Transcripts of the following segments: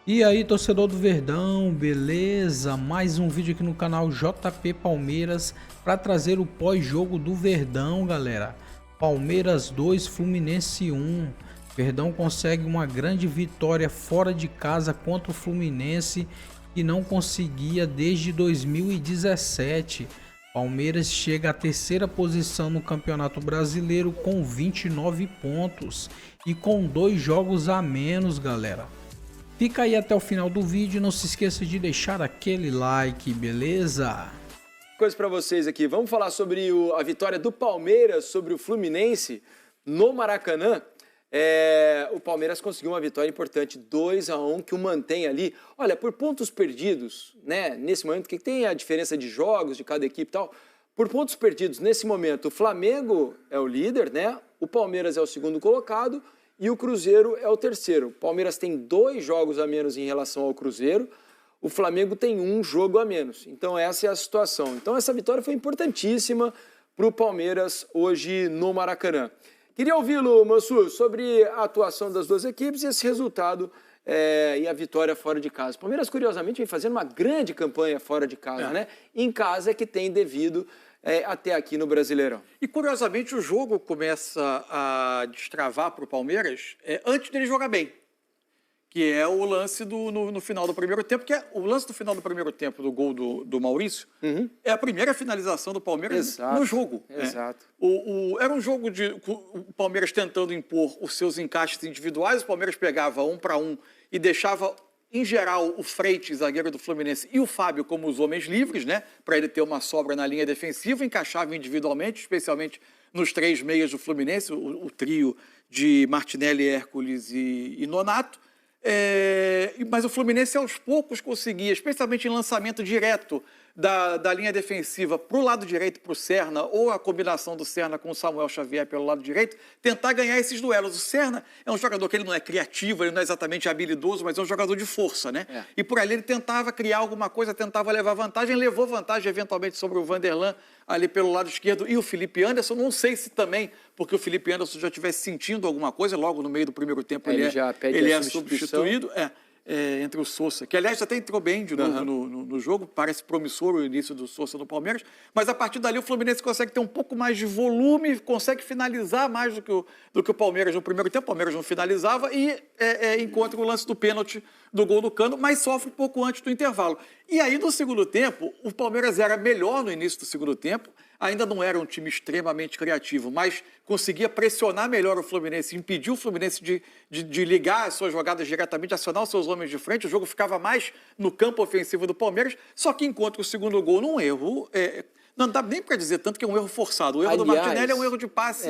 E aí, torcedor do Verdão, beleza? Mais um vídeo aqui no canal JP Palmeiras para trazer o pós-jogo do Verdão, galera. Palmeiras 2, Fluminense 1. Verdão consegue uma grande vitória fora de casa contra o Fluminense que não conseguia desde 2017. Palmeiras chega à terceira posição no Campeonato Brasileiro com 29 pontos e com 2 jogos a menos, galera. Fica aí até o final do vídeo e não se esqueça de deixar aquele like, beleza? Coisa para vocês aqui, vamos falar sobre a vitória do Palmeiras sobre o Fluminense no Maracanã. O Palmeiras conseguiu uma vitória importante, 2-1, que o mantém ali. Olha, por pontos perdidos, né? Nesse momento, que tem a diferença de jogos de cada equipe e tal. Por pontos perdidos, nesse momento, o Flamengo é o líder, né? O Palmeiras é o segundo colocado e o Cruzeiro é o terceiro. O Palmeiras tem 2 jogos a menos em relação ao Cruzeiro. O Flamengo tem 1 jogo a menos. Então essa é a situação. Então essa vitória foi importantíssima para o Palmeiras hoje no Maracanã. Queria ouvi-lo, Mansur, sobre a atuação das duas equipes e esse resultado e a vitória fora de casa. O Palmeiras, curiosamente, vem fazendo uma grande campanha fora de casa, né? Em casa é que tem devido até aqui no Brasileirão. E, curiosamente, o jogo começa a destravar para o Palmeiras antes dele jogar bem, que é o lance no final do primeiro tempo, o lance do final do primeiro tempo do gol do Maurício, é a primeira finalização do Palmeiras no jogo. Exato. Era um jogo de o Palmeiras tentando impor os seus encaixes individuais, o Palmeiras pegava 1 para 1 e deixava, em geral, o Freitas, zagueiro do Fluminense, e o Fábio como os homens livres, né, para ele ter uma sobra na linha defensiva, encaixava individualmente, especialmente nos 3 meias do Fluminense, o trio de Martinelli, Hércules e Nonato. Mas o Fluminense aos poucos conseguia, especialmente em lançamento direto da linha defensiva para o lado direito, para o Serna, ou a combinação do Serna com o Samuel Xavier pelo lado direito, tentar ganhar esses duelos. O Serna é um jogador que ele não é criativo, ele não é exatamente habilidoso, mas é um jogador de força, né? E por ali ele tentava criar alguma coisa, tentava levar vantagem, levou vantagem eventualmente sobre o Vanderlan ali pelo lado esquerdo e o Felipe Anderson. Não sei se também, porque o Felipe Anderson já estivesse sentindo alguma coisa, logo no meio do primeiro tempo ele é substituído. Entre o Sousa, que aliás até entrou bem de novo no jogo, parece promissor o início do Sousa no Palmeiras, mas a partir dali o Fluminense consegue ter um pouco mais de volume, consegue finalizar mais do que o Palmeiras no primeiro tempo. O Palmeiras não finalizava e encontra o lance do pênalti do gol do Cano, mas sofre um pouco antes do intervalo. E aí no segundo tempo, o Palmeiras era melhor no início do segundo tempo, ainda não era um time extremamente criativo, mas conseguia pressionar melhor o Fluminense, impedir o Fluminense de ligar as suas jogadas diretamente, acionar os seus homens de frente. O jogo ficava mais no campo ofensivo do Palmeiras, só que encontra o segundo gol num erro. Não dá nem para dizer tanto que é um erro forçado. O erro do Martinelli é um erro de passe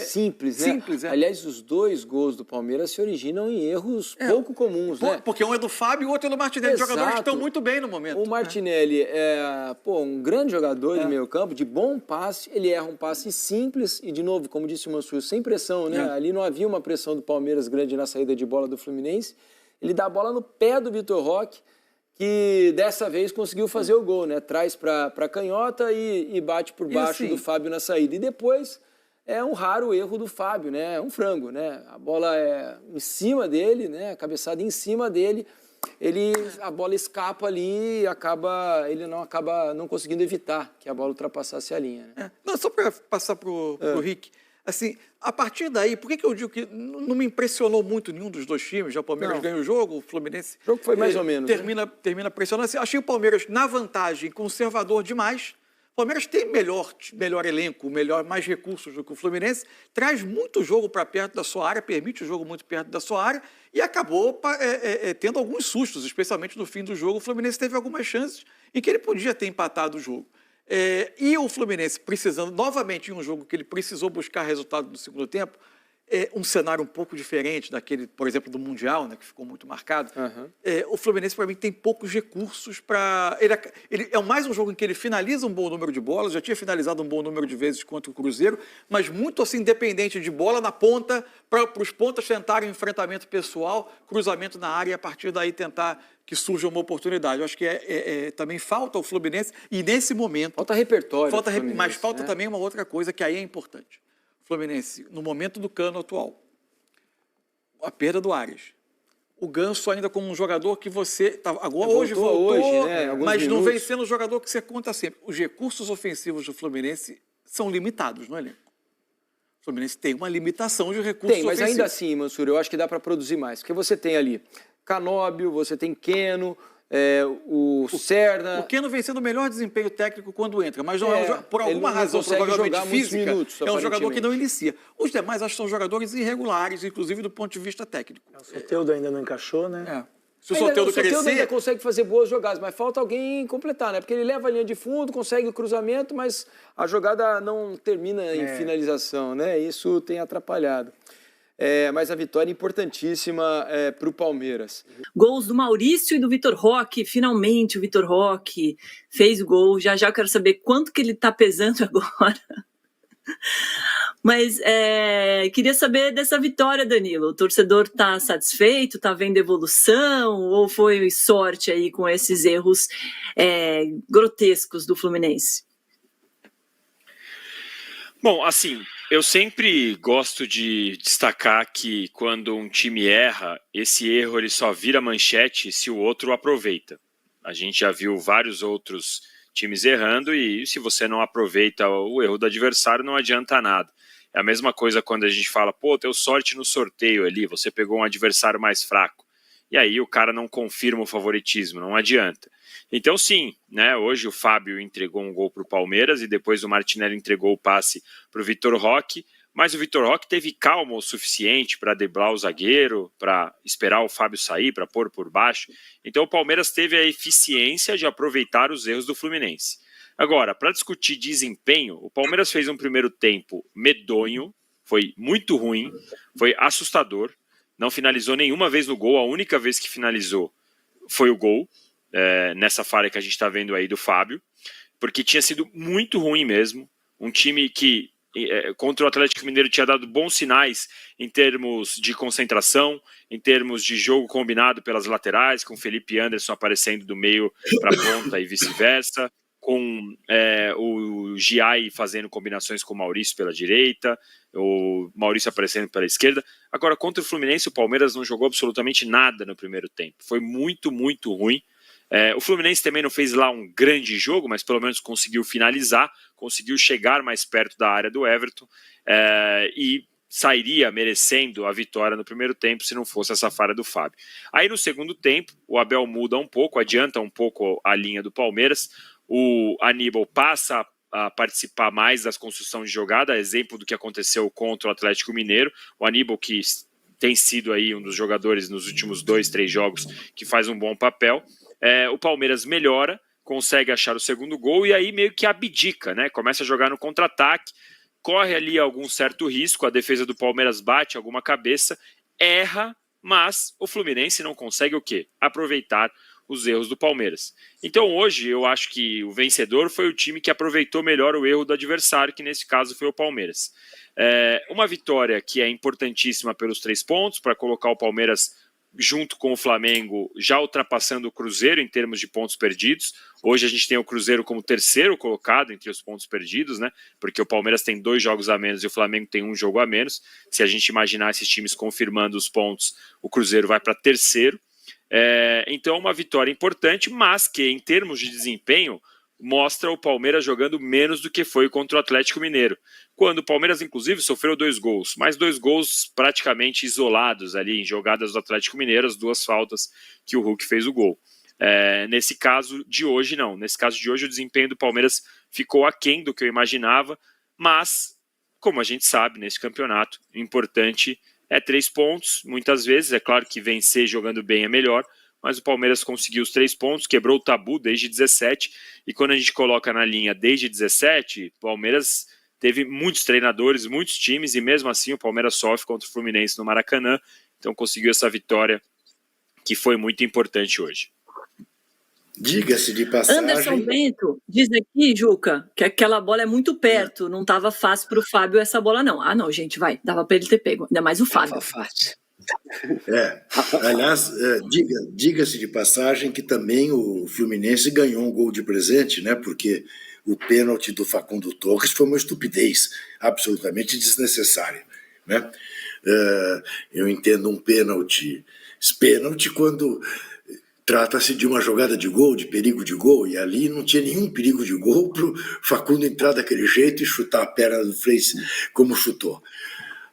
simples, né? Simples, Aliás, os 2 gols do Palmeiras se originam em erros pouco comuns, né? Porque um é do Fábio e o outro é do Martinelli. Exato. Jogadores que estão muito bem no momento. O Martinelli é um grande jogador de meio campo, de bom passe. Ele erra um passe simples e, de novo, como disse o Mansur, sem pressão, né? Ali não havia uma pressão do Palmeiras grande na saída de bola do Fluminense. Ele dá a bola no pé do Vitor Roque, que dessa vez conseguiu fazer o gol, né? Traz para a canhota e bate por baixo do Fábio na saída. E depois é um raro erro do Fábio, né? É um frango, né? A bola é em cima dele, né? A cabeçada em cima dele. A bola escapa ali e ele não conseguindo evitar que a bola ultrapassasse a linha, né? Não, só para passar para o Rick. Assim, a partir daí, por que eu digo que não me impressionou muito nenhum dos 2 times? Já o Palmeiras ganha o jogo, o Fluminense... O jogo foi mais ou menos. Termina pressionando. Assim, achei o Palmeiras, na vantagem, conservador demais. O Palmeiras tem melhor elenco, mais recursos do que o Fluminense, traz muito jogo para perto da sua área, permite o jogo muito perto da sua área e acabou tendo alguns sustos, especialmente no fim do jogo. O Fluminense teve algumas chances em que ele podia ter empatado o jogo. E o Fluminense precisando, novamente, em um jogo que ele precisou buscar resultado no segundo tempo, um cenário um pouco diferente daquele, por exemplo, do Mundial, né, que ficou muito marcado. O Fluminense, para mim, tem poucos recursos para... Ele é mais um jogo em que ele finaliza um bom número de bolas, já tinha finalizado um bom número de vezes contra o Cruzeiro, mas muito assim, dependente de bola na ponta, para os pontas tentarem enfrentamento pessoal, cruzamento na área e a partir daí tentar que surja uma oportunidade. Eu acho que também falta ao Fluminense, e nesse momento... Falta repertório. Mas falta também uma outra coisa que aí é importante. Fluminense, no momento do Cano atual, a perda do Arias, o Ganso ainda como um jogador que você... Agora, Voltou hoje voltou, né? mas não vem sendo um jogador que você conta sempre. Os recursos ofensivos do Fluminense são limitados no elenco. O Fluminense tem uma limitação de recursos ofensivos. Tem, mas ainda assim, Mansur, eu acho que dá para produzir mais. Porque você tem ali Canóbio, você tem Keno, o Serna... O Keno vem sendo o melhor desempenho técnico quando entra, mas não por alguma razão, consegue provavelmente jogar muitos física, minutos, é um jogador que não inicia. Os demais acho que são jogadores irregulares, inclusive do ponto de vista técnico. O Soteldo ainda não encaixou, né? Se o Soteldo crescer... ainda consegue fazer boas jogadas, mas falta alguém completar, né? Porque ele leva a linha de fundo, consegue o cruzamento, mas a jogada não termina em finalização, né? Isso tem atrapalhado. Mas a vitória é importantíssima para o Palmeiras. Gols do Maurício e do Vitor Roque. Finalmente o Vitor Roque fez o gol. Já eu quero saber quanto que ele está pesando agora. Mas queria saber dessa vitória, Danilo. O torcedor está satisfeito? Está vendo evolução? Ou foi sorte aí com esses erros grotescos do Fluminense? Bom, assim, eu sempre gosto de destacar que quando um time erra, esse erro ele só vira manchete se o outro aproveita. A gente já viu vários outros times errando e se você não aproveita o erro do adversário, não adianta nada. É a mesma coisa quando a gente fala, pô, deu sorte no sorteio ali, você pegou um adversário mais fraco. E aí o cara não confirma o favoritismo, não adianta. Então sim, né, hoje o Fábio entregou um gol para o Palmeiras e depois o Martinelli entregou o passe para o Vitor Roque, mas o Vitor Roque teve calma o suficiente para driblar o zagueiro, para esperar o Fábio sair, para pôr por baixo. Então o Palmeiras teve a eficiência de aproveitar os erros do Fluminense. Agora, para discutir desempenho, o Palmeiras fez um primeiro tempo medonho, foi muito ruim, foi assustador, não finalizou nenhuma vez no gol, a única vez que finalizou foi o gol, nessa falha que a gente está vendo aí do Fábio, porque tinha sido muito ruim mesmo, um time que contra o Atlético Mineiro tinha dado bons sinais em termos de concentração, em termos de jogo combinado pelas laterais, com Felipe Anderson aparecendo do meio para a ponta e vice-versa, com o Giai fazendo combinações com o Maurício pela direita, o Maurício aparecendo pela esquerda. Agora, contra o Fluminense, o Palmeiras não jogou absolutamente nada no primeiro tempo. Foi muito, muito ruim. O Fluminense também não fez lá um grande jogo, mas pelo menos conseguiu finalizar, conseguiu chegar mais perto da área do Everton e sairia merecendo a vitória no primeiro tempo se não fosse essa falha do Fábio. Aí no segundo tempo, o Abel muda um pouco, adianta um pouco a linha do Palmeiras, o Aníbal passa a participar mais das construções de jogada, exemplo do que aconteceu contra o Atlético Mineiro, o Aníbal que tem sido aí um dos jogadores nos últimos 2-3 jogos que faz um bom papel. O Palmeiras melhora, consegue achar o segundo gol e aí meio que abdica, né? Começa a jogar no contra-ataque, corre ali algum certo risco, a defesa do Palmeiras bate alguma cabeça, erra, mas o Fluminense não consegue o quê? Aproveitar os erros do Palmeiras. Então hoje eu acho que o vencedor foi o time que aproveitou melhor o erro do adversário, que nesse caso foi o Palmeiras. Uma vitória que é importantíssima pelos 3 pontos, para colocar o Palmeiras junto com o Flamengo, já ultrapassando o Cruzeiro em termos de pontos perdidos. Hoje a gente tem o Cruzeiro como terceiro colocado entre os pontos perdidos, né? Porque o Palmeiras tem 2 jogos a menos e o Flamengo tem 1 jogo a menos. Se a gente imaginar esses times confirmando os pontos, o Cruzeiro vai para terceiro. Então uma vitória importante, mas que em termos de desempenho mostra o Palmeiras jogando menos do que foi contra o Atlético Mineiro, quando o Palmeiras inclusive sofreu 2 gols, mas 2 gols praticamente isolados ali em jogadas do Atlético Mineiro, as 2 faltas que o Hulk fez o gol. Nesse caso de hoje não, nesse caso de hoje o desempenho do Palmeiras ficou aquém do que eu imaginava, mas como a gente sabe nesse campeonato, o importante é 3 pontos, muitas vezes, é claro que vencer jogando bem é melhor, mas o Palmeiras conseguiu os 3 pontos, quebrou o tabu desde 17, e quando a gente coloca na linha desde 17, o Palmeiras teve muitos treinadores, muitos times, e mesmo assim o Palmeiras sofre contra o Fluminense no Maracanã, então conseguiu essa vitória que foi muito importante hoje. Diga-se de passagem... Anderson Bento diz aqui, Juca, que aquela bola é muito perto, não estava fácil para o Fábio essa bola não. Ah não, gente, dava para ele ter pego, ainda mais o Fábio. Tava fácil. Aliás, diga-se de passagem que também o Fluminense ganhou um gol de presente, né? Porque o pênalti do Facundo Torres foi uma estupidez absolutamente desnecessária, né? Eu entendo um pênalti Pênalti quando trata-se de uma jogada de gol, de perigo de gol, e ali não tinha nenhum perigo de gol para o Facundo entrar daquele jeito e chutar a perna do Fleiss como chutou.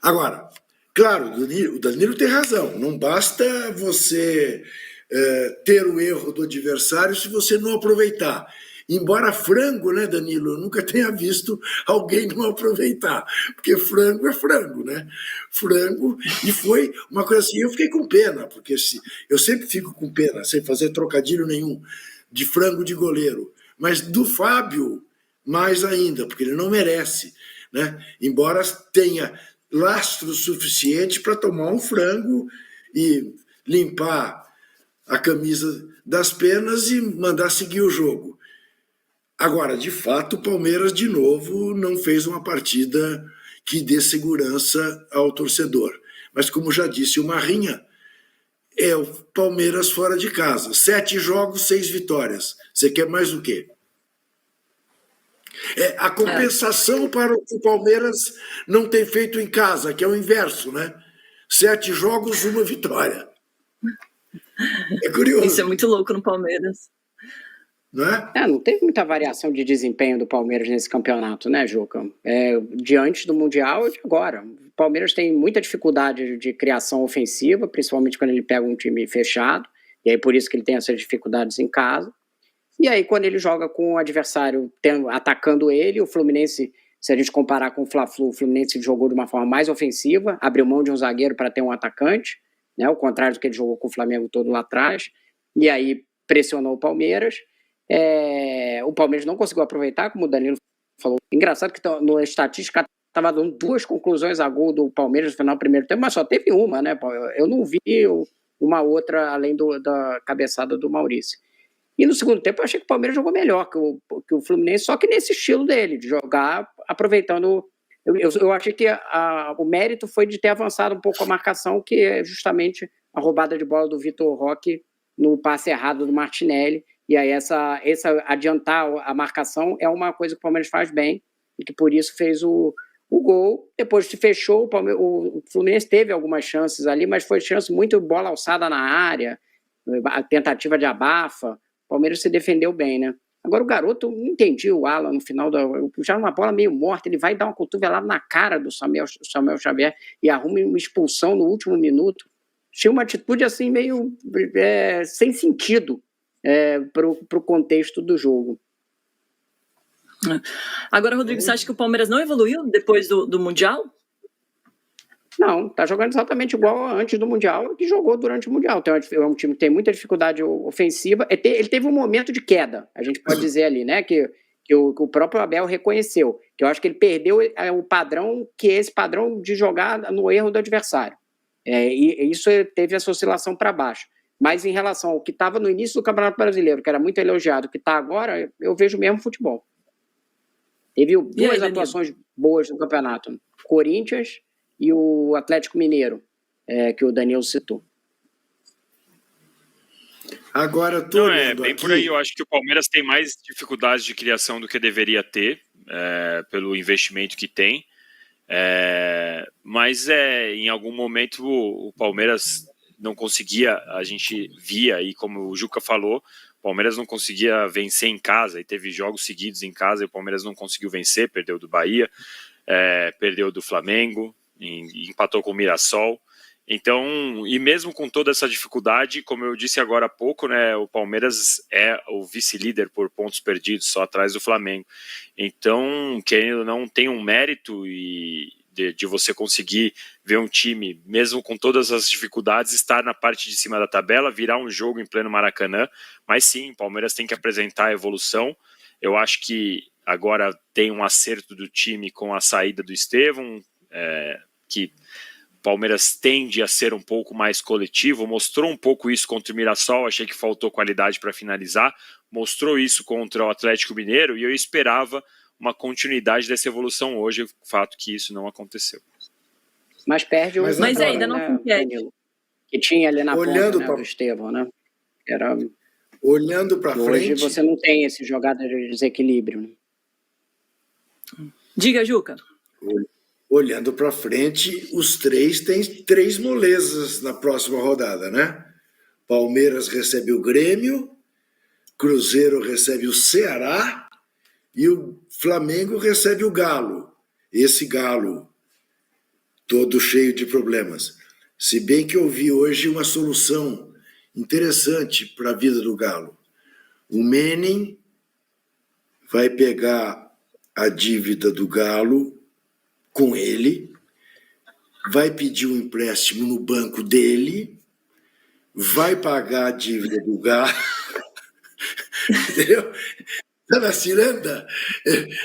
Agora, claro, o Danilo tem razão, não basta você ter o erro do adversário se você não aproveitar. Embora frango, né, Danilo, eu nunca tenha visto alguém não aproveitar, porque frango é frango, né? Frango, e foi uma coisa assim, eu fiquei com pena, porque eu sempre fico com pena, sem fazer trocadilho nenhum, de frango de goleiro, mas do Fábio, mais ainda, porque ele não merece, né? Embora tenha lastro suficiente para tomar um frango e limpar a camisa das penas e mandar seguir o jogo. Agora, de fato, o Palmeiras, de novo, não fez uma partida que dê segurança ao torcedor. Mas, como já disse o Marrinha, é o Palmeiras fora de casa. 7 jogos, 6 vitórias. Você quer mais o quê? A compensação para o que o Palmeiras não tem feito em casa, que é o inverso, né? 7 jogos, 1 vitória. É curioso. Isso é muito louco no Palmeiras. Não teve muita variação de desempenho do Palmeiras nesse campeonato, né, Juca? Diante do Mundial e de agora. O Palmeiras tem muita dificuldade de criação ofensiva, principalmente quando ele pega um time fechado, e aí por isso que ele tem essas dificuldades em casa. E aí quando ele joga com o adversário atacando ele, o Fluminense, se a gente comparar com o Fla-Flu, o Fluminense jogou de uma forma mais ofensiva, abriu mão de um zagueiro para ter um atacante, né, ao contrário do que ele jogou com o Flamengo todo lá atrás, e aí pressionou o Palmeiras. O Palmeiras não conseguiu aproveitar, como o Danilo falou. Engraçado que na estatística estava dando 2 conclusões a gol do Palmeiras no final do primeiro tempo, mas só teve uma, né? Eu não vi uma outra além da cabeçada do Maurício. E no segundo tempo eu achei que o Palmeiras jogou melhor que o Fluminense, só que nesse estilo dele, de jogar aproveitando. Eu achei que o mérito foi de ter avançado um pouco a marcação, que é justamente a roubada de bola do Vitor Roque no passe errado do Martinelli. E aí essa adiantar a marcação é uma coisa que o Palmeiras faz bem e que por isso fez o gol. Depois se fechou, o Fluminense teve algumas chances ali, mas foi chance muito bola alçada na área, a tentativa de abafa. O Palmeiras se defendeu bem, né? Agora o garoto, não entendi o Alan no final, já numa bola meio morta, ele vai dar uma cotovelada na cara do Samuel Xavier e arruma uma expulsão no último minuto. Tinha uma atitude assim meio sem sentido. Para o contexto do jogo. Agora, Rodrigo, você acha que o Palmeiras não evoluiu depois do Mundial? Não, está jogando exatamente igual antes do Mundial que jogou durante o Mundial. É um time que tem muita dificuldade ofensiva. Ele teve um momento de queda, a gente pode dizer ali, né? Que o próprio Abel reconheceu. Que eu acho que ele perdeu o padrão, que é esse padrão de jogar no erro do adversário. E isso teve essa oscilação para baixo. Mas em relação ao que estava no início do Campeonato Brasileiro, que era muito elogiado, que está agora, eu vejo o mesmo futebol. Teve 2 atuações boas no campeonato. Corinthians e o Atlético Mineiro, que o Danilo citou. Agora, tô bem aqui. Por aí. Eu acho que o Palmeiras tem mais dificuldades de criação do que deveria ter, pelo investimento que tem. Mas em algum momento o Palmeiras não conseguia, a gente via, e como o Juca falou, o Palmeiras não conseguia vencer em casa, e teve jogos seguidos em casa e o Palmeiras não conseguiu vencer, perdeu do Bahia, perdeu do Flamengo, empatou com o Mirassol. Então, e mesmo com toda essa dificuldade, como eu disse agora há pouco, né, o Palmeiras é o vice-líder por pontos perdidos, só atrás do Flamengo. Então, querendo ou não, tem um mérito de você conseguir ver um time, mesmo com todas as dificuldades, estar na parte de cima da tabela, virar um jogo em pleno Maracanã. Mas sim, o Palmeiras tem que apresentar a evolução. Eu acho que agora tem um acerto do time com a saída do Estevão, que o Palmeiras tende a ser um pouco mais coletivo, mostrou um pouco isso contra o Mirassol, achei que faltou qualidade para finalizar, mostrou isso contra o Atlético Mineiro e eu esperava uma continuidade dessa evolução hoje, o fato que isso não aconteceu. Mas perde o... Mas ainda não compete. Que tinha ali na Olhando ponta, né, o Estevão, né? Olhando para frente... Hoje você não tem esse jogada de desequilíbrio. Né? Diga, Juca. olhando para frente, os três têm 3 molezas na próxima rodada, né? Palmeiras recebe o Grêmio, Cruzeiro recebe o Ceará e o Flamengo recebe o Galo. Esse Galo todo cheio de problemas. Se bem que eu vi hoje uma solução interessante para a vida do Galo. O Menem vai pegar a dívida do Galo com ele, vai pedir um empréstimo no banco dele, vai pagar a dívida do Galo, entendeu? Tá na ciranda?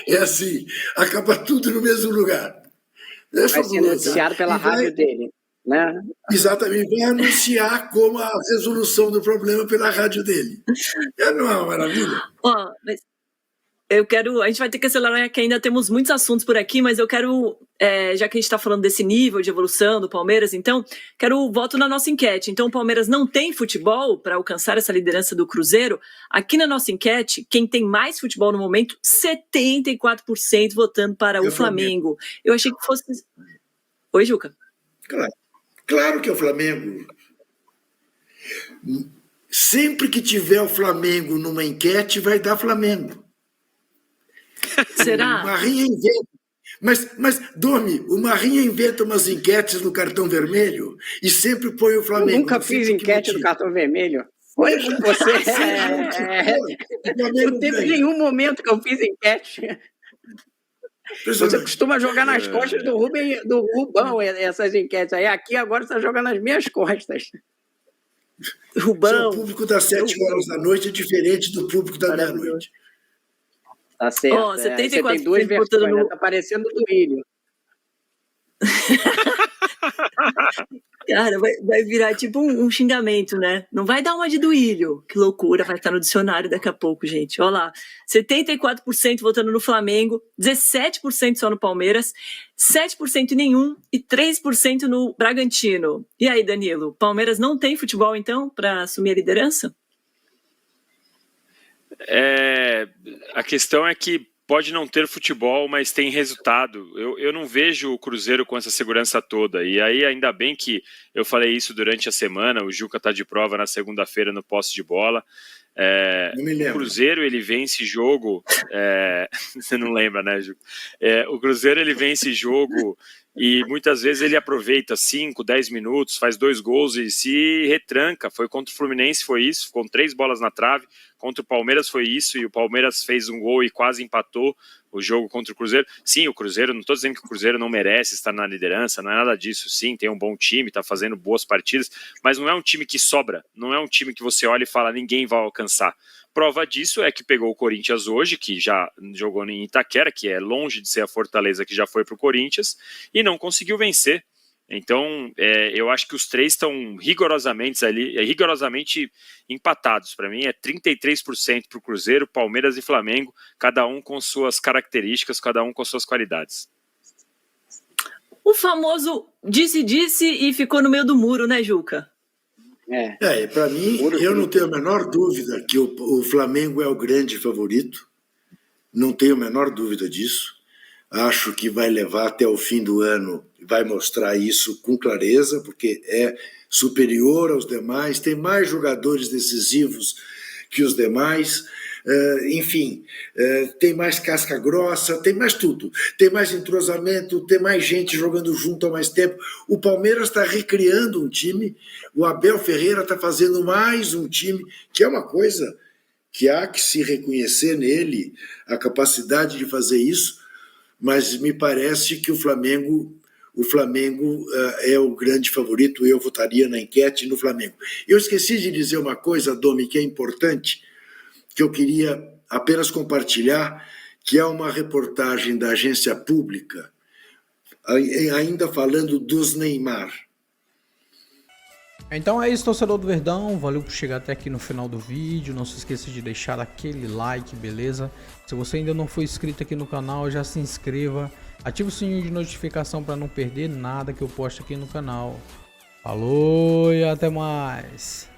É assim, acaba tudo no mesmo lugar. Vai ser anunciado pela rádio dele, né? Exatamente, vai anunciar como a resolução do problema pela rádio dele. Não é uma maravilha? Mas a gente vai ter que acelerar, que ainda temos muitos assuntos por aqui, mas eu quero, já que a gente está falando desse nível de evolução do Palmeiras, então, voto na nossa enquete. Então, o Palmeiras não tem futebol para alcançar essa liderança do Cruzeiro. Aqui na nossa enquete, quem tem mais futebol no momento, 74% votando para o Flamengo. Eu achei que fosse... Oi, Juca? Claro que é o Flamengo. Sempre que tiver o Flamengo numa enquete, vai dar Flamengo. Será? O Marrinha inventa. Mas Domi, o Marrinha inventa umas enquetes no cartão vermelho e sempre põe o Flamengo. Eu nunca fiz enquete no cartão vermelho. Foi com você. Não teve nenhum momento que eu fiz enquete. Você costuma jogar nas costas do Rubão essas enquetes aí. Aqui agora você está jogando nas minhas costas. Rubão. O público das 7 horas da noite é diferente do público da meia-noite. Tá certo. Você tem 2 versões, no... tá parecendo do Duílio. Cara, vai virar tipo um xingamento, né? Não vai dar uma de Duílio. Que loucura, vai estar no dicionário daqui a pouco, gente. Olha lá, 74% votando no Flamengo, 17% só no Palmeiras, 7% em nenhum e 3% no Bragantino. E aí, Danilo, Palmeiras não tem futebol, então, para assumir a liderança? A questão é que pode não ter futebol, mas tem resultado. Eu não vejo o Cruzeiro com essa segurança toda. E aí, ainda bem que eu falei isso durante a semana, o Juca está de prova na segunda-feira no posse de bola. O Cruzeiro, ele vence jogo... Você não lembra, né, Juca? O Cruzeiro, ele vence jogo... E muitas vezes ele aproveita 5, 10 minutos, faz 2 gols e se retranca. Foi contra o Fluminense, foi isso, com 3 bolas na trave. Contra o Palmeiras foi isso, e o Palmeiras fez um gol e quase empatou o jogo contra o Cruzeiro. Sim, o Cruzeiro, não estou dizendo que o Cruzeiro não merece estar na liderança, não é nada disso. Sim, tem um bom time, está fazendo boas partidas, mas não é um time que sobra, não é um time que você olha e fala, ninguém vai alcançar. Prova disso é que pegou o Corinthians hoje, que já jogou em Itaquera, que é longe de ser a Fortaleza que já foi para o Corinthians, e não conseguiu vencer. Então, eu acho que os três estão rigorosamente empatados. Para mim, é 33% para o Cruzeiro, Palmeiras e Flamengo, cada um com suas características, cada um com suas qualidades. O famoso disse e ficou no meio do muro, né, Juca? Para mim, eu não tenho a menor dúvida que o Flamengo é o grande favorito. Não tenho a menor dúvida disso. Acho que vai levar até o fim do ano, vai mostrar isso com clareza, porque é superior aos demais, tem mais jogadores decisivos que os demais, enfim, tem mais casca grossa, tem mais tudo, tem mais entrosamento, tem mais gente jogando junto há mais tempo. O Palmeiras está recriando um time, o Abel Ferreira está fazendo mais um time, que é uma coisa que há que se reconhecer nele, a capacidade de fazer isso, mas me parece que o Flamengo é o grande favorito. Eu votaria na enquete no Flamengo. Eu esqueci de dizer uma coisa, Domi, que é importante, que eu queria apenas compartilhar, que é uma reportagem da agência pública, ainda falando dos Neymar. Então é isso, torcedor do Verdão, valeu por chegar até aqui no final do vídeo, não se esqueça de deixar aquele like, beleza? Se você ainda não for inscrito aqui no canal, já se inscreva, ative o sininho de notificação para não perder nada que eu posto aqui no canal. Falou e até mais!